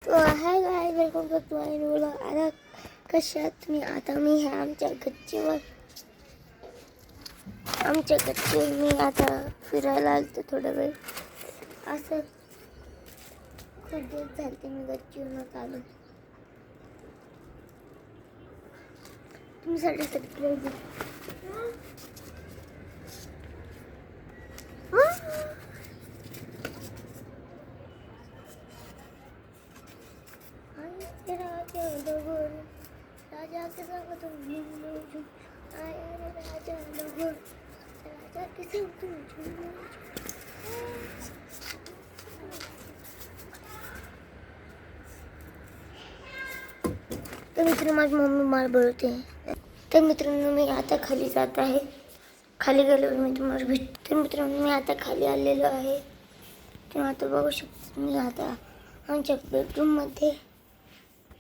तो hi guys, welcome back to my new vlog. आता कशा आहात तुम्ही? आता मी आहे आमच्या गच्चीवर. मी आता फिरायला आलते थोडा वेळ. असं खूप दिवस झाले मी गच्चीवरून आलो. तुमच्यासाठी सबस्क्राईब राजा के संग तुम झूमो झूम आया रे राजा लगोर राजा के संग तुम झूमो तर मित्रांनो माझी मम्मी मला बोलते. तर मित्रांनो मी आता खाली जात आहे. खाली गेल्यावर मी तुम्हाला भेटते. तर मित्रांनो मी आता खाली आलेलो आहे. तुम्ही आता बघू शकता मी आता आमच्या बेडरूममध्ये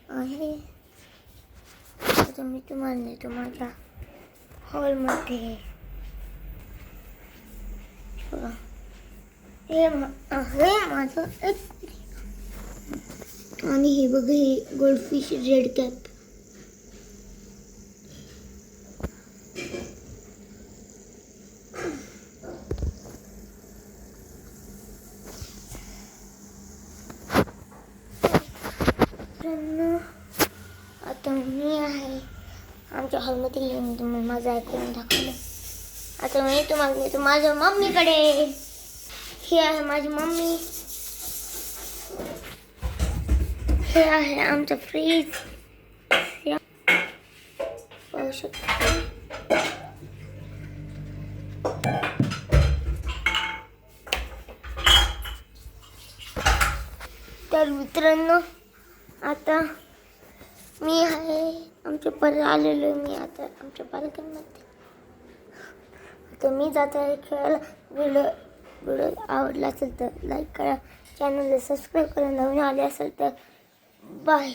आहे. आता मी तुम्हाला नेतो माझ्या हॉलमध्ये. बघा हे माझं एक आणि हे बघा हे गोल्डफिश रेड कॅप. आता मी आहे आमच्या हॉलमध्ये येऊन तुम्ही माझं ऐकून दाखवलं. आता मी तुम्हाला नेतो माझ्या मम्मीकडे. ही आहे माझी मम्मी. हे आहे आमचं फ्रीज. पाहू शकता. तर मित्रांनो आता मी आहे आमच्या परत आलेलो मी आता आमच्या बाल्कनीमध्ये. आता मी जात आहे खेळायला. व्हिडिओ आवडला असेल तर लाईक करा, चॅनलला सबस्क्राईब करा, नवीन आले असेल तर बाय.